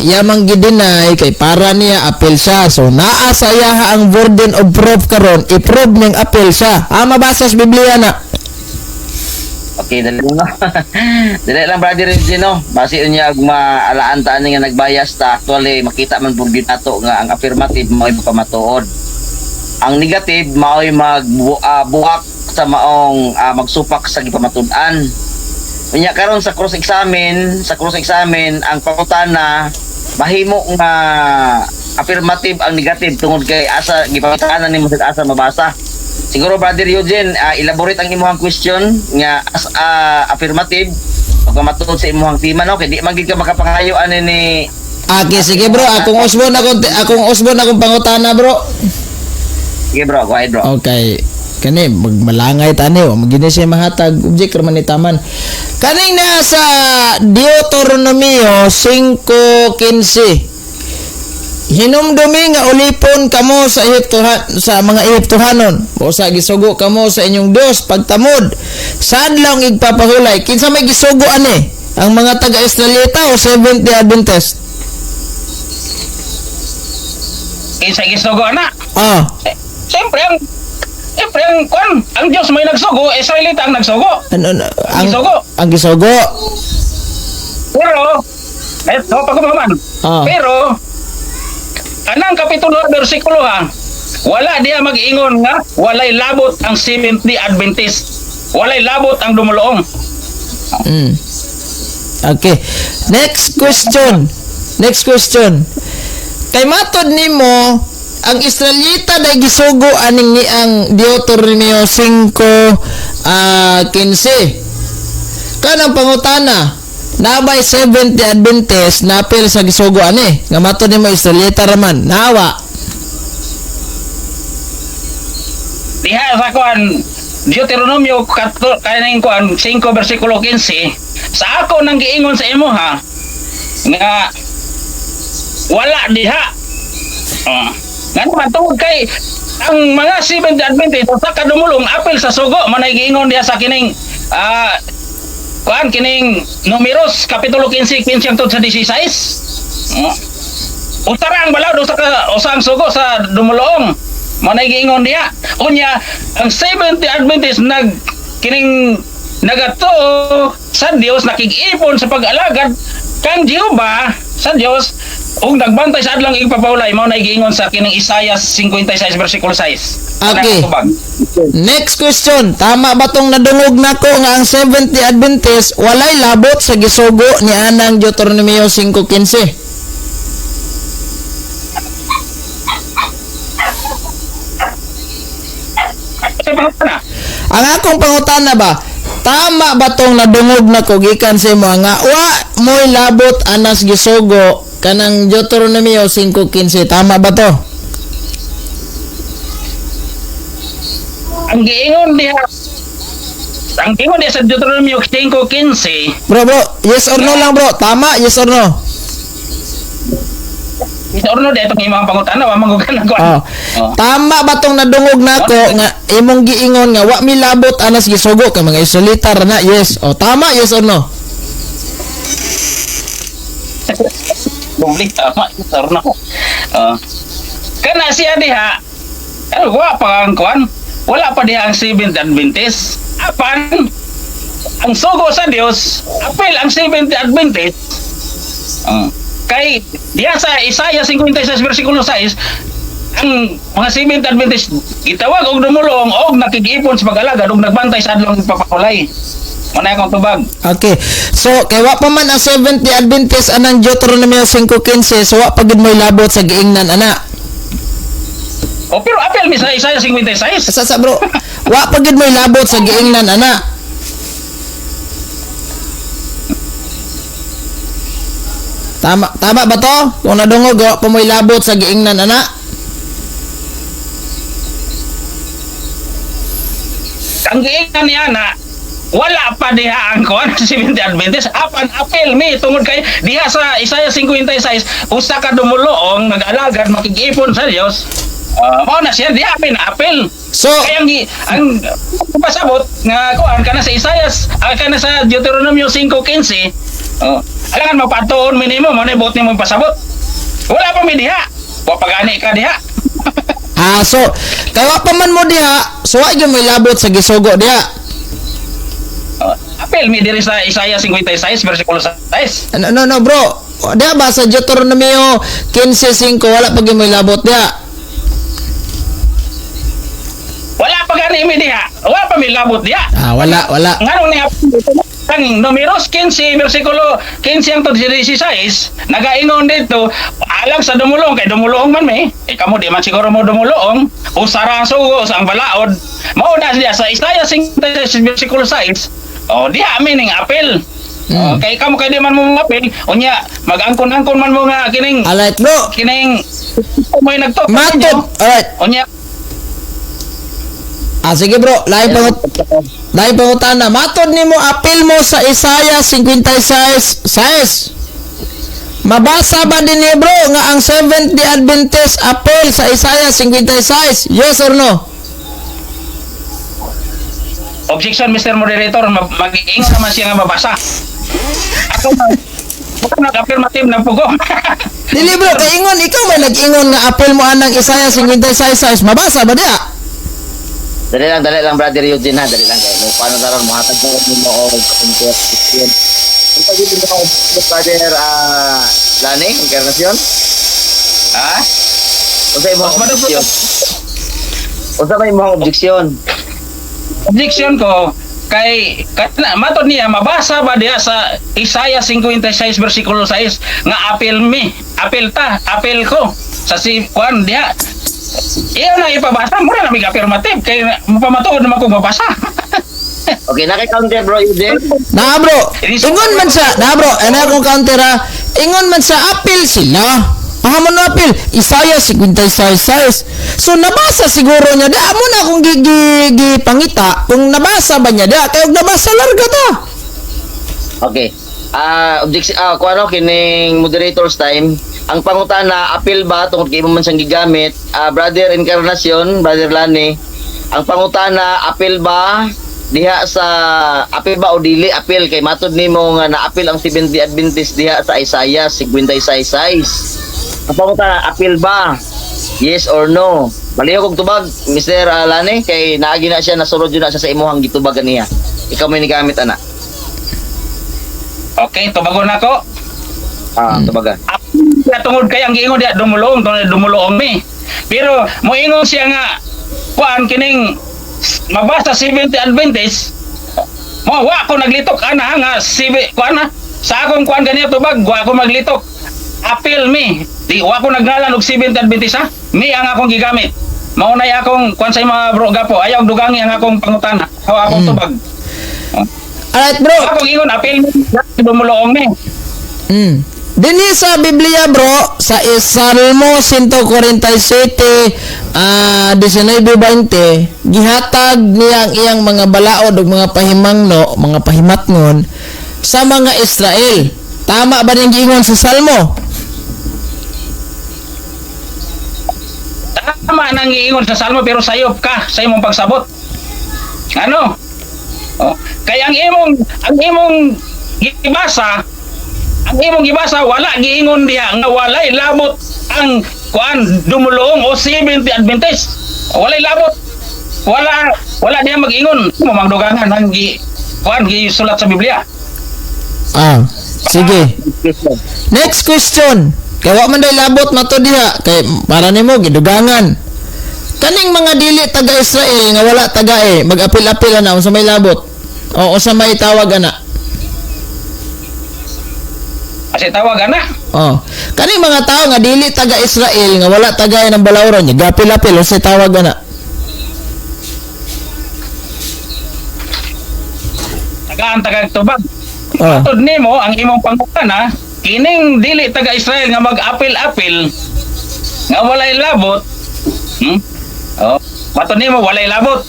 yamang gidinay kay para niya apil siya. So naa sa iya ang burden of proof karon i-prove ning apil siya. Mabasa sa Biblia na. Okay, dali lang. Dali lang, Brother Eugene, no? Base niya maalaan taan nga nagbayas ta actually makita man pud gyud nato nga ang affirmative mao pamatuod. Ang negative mao buhak sa maong magsupak sa gipamatud-an. Unya karon sa cross examine ang pangutana mahimo nga affirmative ang negative tungod kay asa gipangutanan nimo sa asa mabasa. Siguro Brother Eugene, elaborate ang imong question nga as affirmative ug matuod sa imong tema no kay di man gid ka makapangayo ani ni. Okay, sige bro, akong usbon akong pangutana bro. Sige bro, go ahead bro. Okay. Kani magmalangay tani o magini siya mahatag object man ni taman. Kaning na sa Deuteronomio 5:15. Hinumdumi nga ulipon kamo sa sa mga Ehiptohanon o sa gisugo kamo sa inyong Dios pagtamod sa adlaw igpapahulay. Kinsa may gisugo ani? Ang mga taga-Israelita o Seventh-day Adventist? Kinsa gisugo na? Siyempre ang kwan, ang Diyos may nagsugo, Israelita ang nagsugo. Ang Gisugo. Ang gisugo. Pero no, pagkumaman. Ah. Pero, anang kapitulo bersikulo ha, wala diya mag-ingon nga, walay labot ang Seventh-day Adventist. Walay labot ang dumuluong. Mm. Okay. Next question. Kay matod nimo ang Israelita day gisugo aning ni ang Deuteronomio 5:15. Kanang pangutana, nabay 70 Adventist napil sa gisugo ani nga matod nimo Israelita raman. Nawa. Diha sa kuan Deuteronomio kaning kuan 5 bersikulo 15, sa ako nang giingon sa imo ha nga wala diha. Nga naman tungod kay ang mga Seventh Adventist sa kadumulong apil sa sugo manay giingon diha sa kining kuan kining Numeros kapitulo 15 hangtod sa 16. Utarang balaw do sa usang sugo sa dumulong manay giingon diha. Unya ang Seventh Adventist kining nagato sa Dios nakig-ipon sa pag-alagad kang Jehova sa Dios ug nagbantay sa adlang igpapawlay mao na giingon sa kining Isaiah 56 bersikulo 6. Okay. Next question. Tama ba tong nadungog nako nga ang 70 Adventist walay labot sa gisugo ni anang Deuteronomio 5:15? Ang akong pangutana ba, tama ba tong nadungog nako gikan sa imo nga wa moy labot anas gisugo kanang Deuteronomio 5:15? Tama ba to? Ang giingon diha sa Deuteronomio 5:15, Bro, yes or no lang bro. Tama, yes or no? ito orno dito ng imong pangutana wa mangugan ako. Tama ba tong nadungog nako nga imong giingon nga wa mi labot anas gisugo kay mga Israelita ra na? Yes. O tama, yes or no? Bumalik tama ito orno. Kana siya diha wa pa ang kuan, wala pa diha ang Seventh Adventist. Apan ang sugo sa Dios apil ang Seventh Adventist. Kay diha sa Isaiah 56 bersikulo 6 ang mga Seventh Adventist gitawag og dumulong og nakig-ipon sa pag-alagad og nagbantay sa adlong papakulay. Manay akong tubag. Okay. So kay wa pa man ang 70 Adventist anang Deuteronomio 5:15, so wa pa gid moy labot sa giingnan ana. O pero apel mi sa Isaiah 56. Sa bro, wa pa gid moy labot sa giingnan ana. Tama ba to? Kung nadungog wa pa moy labot sa giingnan ana. Ang giingnan niya na wala pa diha ang kuan sa Seventh Adventist. Apan apel mi tungod kay diha sa Isaiah 56 usa ka dumulong nag-alagad makig-ipon sa Dios. Mao na siya diha apel. So Kaya ang pasabot nga kuan kana sa Isaiah kana sa Deuteronomio 5:15. Alangan mapatuon minimo mo na bot nimo pasabot. Wala pa mi diha. Wa pagani ka diha. so kay wa pa man mo diha, so wa gyud moy labot sa gisugo diha. Apel mi diri sa Isaiah 56 bersikulo 6. No bro. Diha ba sa Deuteronomio 15:5 wala pa gyud moy labot diha. Wala pa gani mi diha. Wala pa mi labot diha. Wala. Nganong ni kang Numeros 15 bersikulo 15 hangtod 16 nagaingon dito alang sa dumulong kay dumulong man mi kamo di man siguro mo dumulong usara ang sugo sa ang balaod mao na diya sa Isaiah 56 bersikulo 6 diha mi ning apel. Kay kamo kay di man mo apel unya mag-angkon-angkon man mo nga kining Alright bro. kining may nagto Matod. Alright. unya Sige bro, lain pangutana. Matod nimo apil mo sa Isaiah 56:6. Mabasa ba din ni bro nga ang 70 Adventist apil sa Isaiah 56? Yes or no? objection Mr. Moderator mag-iingon naman siya nga mabasa. Ako nag-affirmative na pugo. Dili bro, kay ingon ikaw may nag-ingon nga apil mo anang Isaiah 56:6. Mabasa ba diha? Dali lang brother Eugene ha, dali lang kayo. Paano daron mo hatag mo o compare Ipagiging mo ako, Father Lani, Encarnacion. Ha? O sa imong Mas madugtong objeksyon. O sa may imong objeksyon. objection ko kay matod niya mabasa ba diha sa Isaiah 56 versikulo 6 nga apel ko sa si Juan diha. Iyon na ipabasa mo na may affirmative kay mapamatuod naman kung mabasa. Okay, naki-counter bro, Ide. Na bro, ingon man sa, na bro, ano akong counter ha, ingon man sa apil sila. Pahamon na apil, Isaiah 56:6. So nabasa siguro niya, da mo na kung pangita, kung nabasa ba niya, da, kaya kung nabasa larga ta. Okay. Objection, kung ano, kining moderator's time, ang pangutana, apil ba, tungkol kay mo man siyang gigamit, Brother Encarnacion, Brother Lani, ang pangutana, apil ba, diha sa, apil ba o dili, apil, kay matod nimo nga na-apil ang 70 Adventist diha sa Isaiah 56:6. Ang pangutana, apil ba? Yes or no? Baliho kong tubag, Mr. Lani, kay naagi na siya, nasulod yun na siya sa imuhang gitubagan niya. Ikaw may nigamit, ana. Okay, tubagon ako. Tubagan. Kaya tungod kay ang giingon diha dumulong mi. Pero moingon siya nga kuan kining mabasa 70 Adventist. Mo wa ko naglitok ana nga kuan na sa akong kuan ganiya tubag wa ko maglitok. Appeal mi. Di wa ko nagnalan og 70 Adventist ha. Mi ang akong gigamit. Maunay akong kuan sa mga bro gapo ayaw dugangi ang akong pangutana. Aw akong tubag. Alright bro. Akong ingon appeal mi dumulong mi. Dinhi sa Biblia bro, sa Salmo 147, 19-20, gihatag niya ang iyang mga balaod ug mga pahimangno, mga pahimatngon sa mga Israel. Tama ba niyang giingon sa Salmo? Tama nang giingon sa Salmo pero sayop ka sa imong pagsabot. Ano? Oh, kaya ang imong gibasa wala giingon diha nga walay labot ang kuan dumulong o 70 Adventist. Walay labot. Wala diha mag-ingon mo magdugangan ang kuan gisulat sa Biblia. Sige. Next question. Kaya wa man day labot mato diha kay para nimo gidugangan. Kaning mga dili taga Israel nga wala taga mag-apil-apil na unsa may labot. O unsa may tawag ana? Kasi tawag ana. Kaning mga tao nga dili taga Israel nga wala taga ng balawron niya gapil-apil unsa tawag ana? Taga tubag. Atod nimo ang imong pangutana kining dili taga Israel nga mag-apil-apil nga walay labot. Matod nimo walay labot.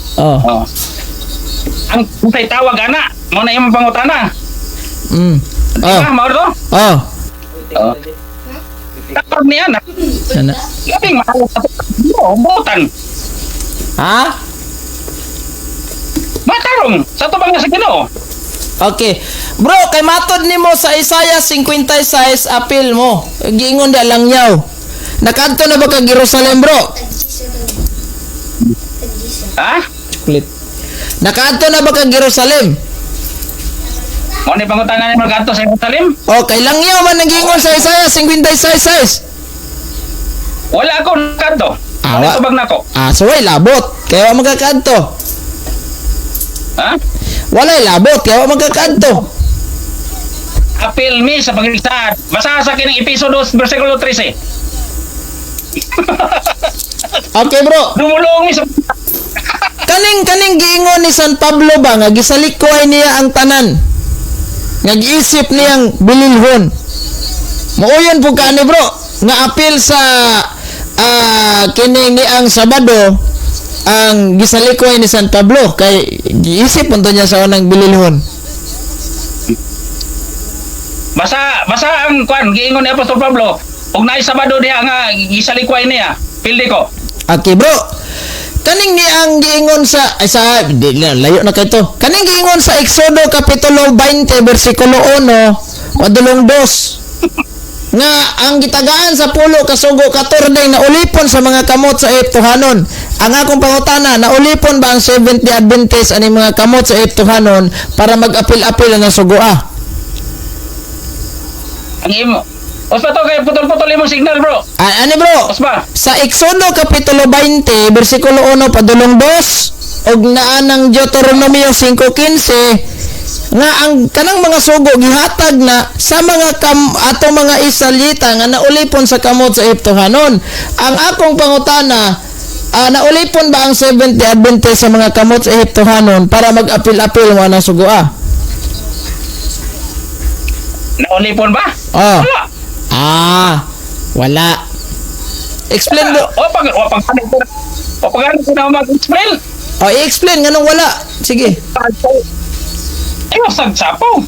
Ang unsay tawag ana mo na imong pangutana. Mao to? Tawag niya na. Ana. Labing mahal sa butan. Ha? Matarong sa tubang nga sa Ginoo. Okay. Bro, kay matod nimo sa Isaiah 56 apil mo. Giingon da lang yaw. Nakadto na ba ka Jerusalem, bro? Ha? Chocolate. Nakadto na ba ka Jerusalem? Mo ni pangutana ni Margato sa Jerusalem? Okay, lang yaw man nagingon sa Isaiah 56:6. Wala ako nakadto. Wa. Tubag nako. So way labot. Kaya wa magkakadto. Ha? Walay labot, kaya wa magkakadto. Apil mi sa pagligsaad. Basa sa kining episode 2 versikulo 13. Okay, bro. Dumulong mi sa Kaning giingon ni San Pablo ba nga gisalikoy niya ang tanan. Nga giisip niyang bililhon. Mauyon po ka bro, nga apil sa kining ni ang Sabado ang gisalikoy ni San Pablo kay giisip punto niya sa unang bililhon. Basa ang kwan giingon ni Apostol Pablo ug naay Sabado diha nga gisalikoy niya. Pildi ko. Okay, bro. Kaning ni ang giingon sa layo na kay to. Kaning giingon sa Exodo kapitulo 20 bersikulo 1 padulong 2 nga ang gitagaan sa pulo kasugo 14 na ulipon sa mga kamot sa Eptuhanon. Ang akong pangutana, naulipon ba ang 70 Adventist ani mga kamot sa Eptuhanon para mag-apil-apil na sugoa? Ang imo. Ospa to kay putol-putol imong signal, bro. Ano bro? Ospa. Sa Exodo Kapitulo 20, versikulo 1 padulong 2, og naa ng Deuteronomio 5:15 nga ang kanang mga sugo gihatag na sa mga atong mga Israelita nga naulipon sa kamot sa Ehiptohanon. Ang akong pangutana, naulipon ba ang 70 Adventist sa mga kamot sa Ehiptohanon para mag-apil-apil mo ng sugo Naulipon ba? Oh. Wala. Wala. Explain mo. Pag na mag-explain. I-explain nga nung wala. Sige. Ay, sagsapo.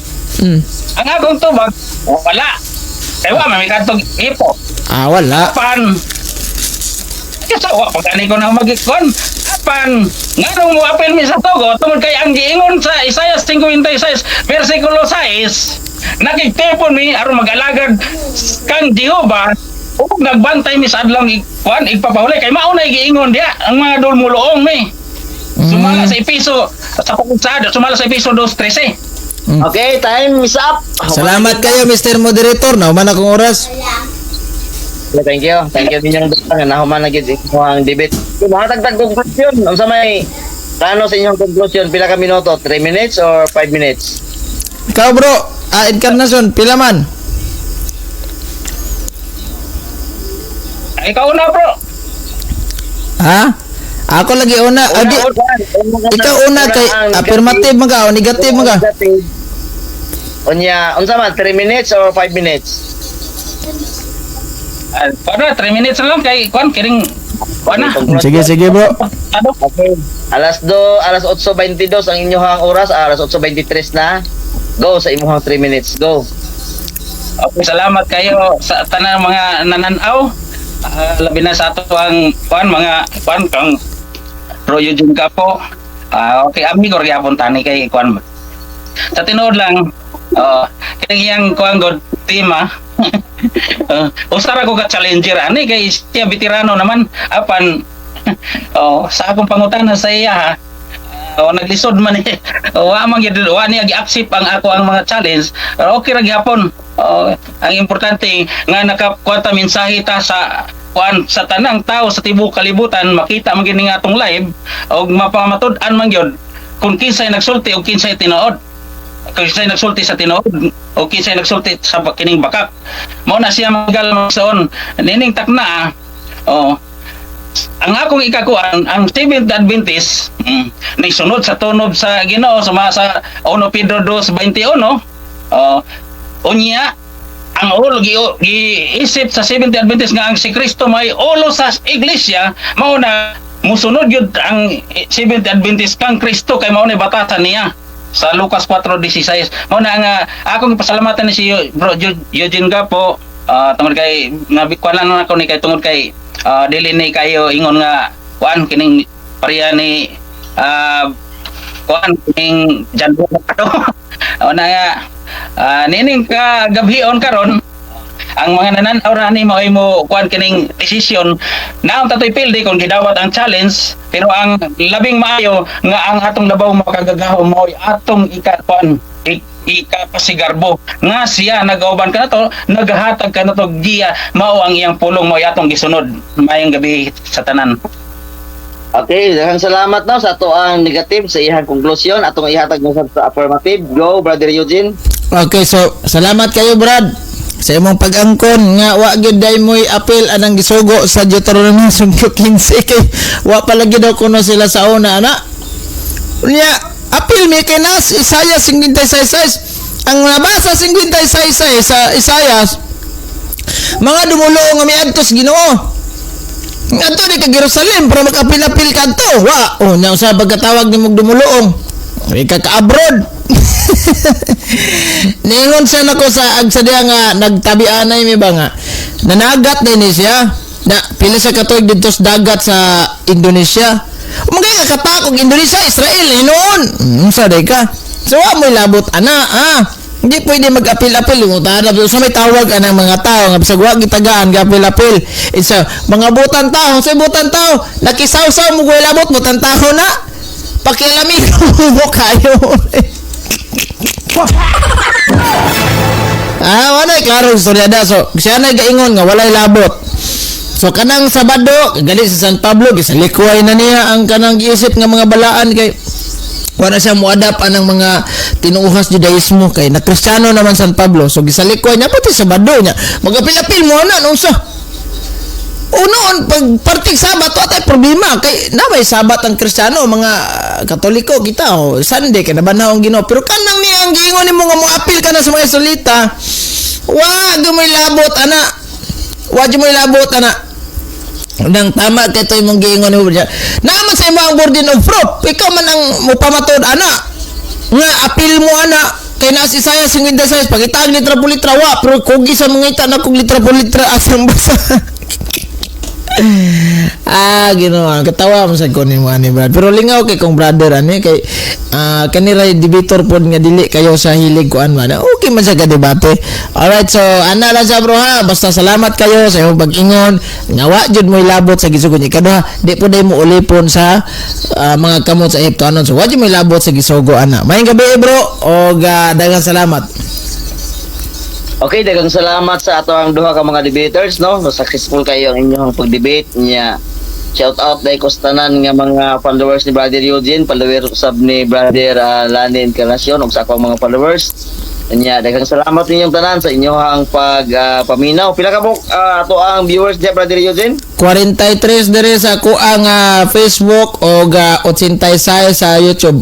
Ang agong tubag, wala. Kaya may katong ipo. Wala. Apan, kasi pag-ani ko na mag-ikon, apan, nga nung mo apel mi sa togo, tungkol kay ang giingon sa Isaiah 56, versikulo 6, nakikipon mi, aron mag-alagad kang Jehova, o nagbantay mi sa adlang igpapahuli, kay maunay giingon diya, ang mga dulmuloong mi. Sumala sa episo, sa pakunsado, sumala sa episo 2:13. Okay, time is up. Salamat kayo, Mr. Moderator. Nauman akong oras. Thank you. Thank you din yung nga nahuman na gid mo ang debate. Mga tagtag conclusion, unsa may plano sa inyong conclusion? Pila ka minuto? 3 minutes or 5 minutes? Ikaw bro, Encarnacion, pila man? Ikaw na, bro. Ha? Ako lagi una. Ikaw una kay affirmative man ka o negative man ka? Unya, unsa man 3 minutes or 5 minutes? Para 3 minutes lang kay kuan kiring kuan na. Sige bro. Ano? Okay. Alas 8:22 ang inyong oras, alas 8:23 na. Go sa inyong 3 minutes. Go. Okay, salamat kayo sa tanang mga nananaw. Labi na sa ato ang mga kang Bro Eugene ka po. Okay, amigo gyapon tani kay kuan. Sa tinuod lang, kining iyang kuan god team usara ko ka challenger ani kay siya veterano naman apan sa akong pangutana sa iya naglisod man ni wa man gyud wa niya gi-accept ang mga challenge, okay ra gyapon. Ang importante nga nakakuwata mensahe ta sa sa tanang tao sa tibuok kalibutan, makita man gini nga atong live og mapamatud-an man gyud kung kinsay nagsulti o kinsay tinuod, kung kinsay nagsulti sa tinuod o kinsay nagsulti sa kining bakak. Mao na siya magal magsoon nining takna ang akong ikakuan ang Seventh Adventist nagsunod sa tunob sa Ginoo sa 1 Pedro 2:21 unya ang ulo giisip sa Seventh Adventist nga ang si Kristo may ulo sa iglesia, mao na musunod yun ang Seventh Adventist kang Kristo kay mao na batasan niya sa Lucas 4:16. Mao na nga akong pasalamatan ni si Bro Eugene Gapo tungod kay nabikwanan na ako ni kay tungod kay dili ni kayo ingon nga kuan kining pareha ni kuan kining janbo ato na nga nining ka gabhion karon ang mga nananaw na ni mo ay mo kuan kining desisyon naon tatoy pildi kung gidawat ang challenge, pero ang labing maayo nga ang atong labaw makagagahom mo ay atong ikapasigarbo nga siya nagauban ka na to, naghatag ka na to giya, mao ang iyang pulong mo ay atong gisunod. Mayong gabi sa tanan. Okay, daghang salamat na sa ato ang negative sa iyang conclusion, atong ihatag mo sa affirmative. Go, Brother Eugene. Okay, so salamat kayo Brad sa imong pag-angkon nga wa gyud day moy apel anang gisugo sa Deuteronomio 5:15 kay wa palagi daw kuno sila sa una ana. Unya apil mi kay nas Isaiah 56:6 ang nabasa 56:6 sa Isaiah mga dumulo nga miadtos Ginoo ngadto ni ka Jerusalem para mag-apil-apil kadto wa nya usa pagkatawag ni mog dumuluong ika ka abroad. Ningon siya nako sa agsadya nga nagtabi-anay mi ba nga nanagat din siya na pila sa katuig dito sa dagat sa Indonesia. Umagay ka katakog Indonesia, Israel noon. Sa day ka. So mo labot ana hindi pwede mag-apil-apil utada sa may tawag anang mga tao nga bisag wa gitagaan gapil-apil. Isa mga butan tao, sa butan tao nakisaw-saw mo goy labot butan tao na. Pakialamin mo kayo. Wala klaro istorya da. So siya na gaingon nga walay labot. So kanang Sabado gali sa San Pablo gisalikuay na niya ang kanang giisip nga mga balaan kay wala siya muadap anang mga tinuuhas Judaismo kay na Kristiyano naman San Pablo. So gisalikoy niya pati Sabado niya. Magapil-apil mo na nung sa unoon pag parting Sabat atay problema kay na may Sabat ang Kristiyano mga Katoliko kita Sunday kay nabanaw ang Ginoo pero kanang niya ang giingon nimo nga moapil ka na sa mga Israelita wa may labot ana nang tama kay toy mong giingon mo diya naman sa imo ang burden of proof ikaw man ang mopamatod ana nga apil mo ana kay na si Isaiah 56 pagitag litra po litra wa pero kugi sa mga ita na kog litra po litra asang basa Ginoo katawa mo sa ko ni mo ani brad pero lingaw kay kong brother ani kay kanira debater pod nga dili kayo sa hilig kuan man okay man sa ka debate. Alright, so ana lang sa bro ha basta salamat kayo sa imong pag-ingon nga wa jud mo ilabot sa gisugod ni kaduha di po day mo ulipon sa mga kamot sa Ehipto anon so wa jud mo ilabot sa gisugo ana. Maayong gabi bro og daghang salamat. Okay, daghang salamat sa ato ang duha ka mga debaters, no? Successful kayo ang inyong pag-debate niya. Shout out dahil ko sa tanan nga mga followers ni Brother Eugene, followers sab ni Brother Lani Encarnacion ug sa akong mga followers. Nya daghang salamat ninyong tanan sa inyong paminaw. Pila ka mo ato ang viewers diya Brother Eugene? 43 dire sa ko ang Facebook og 86 sa YouTube.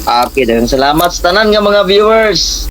Okay, daghang salamat sa tanan nga mga viewers.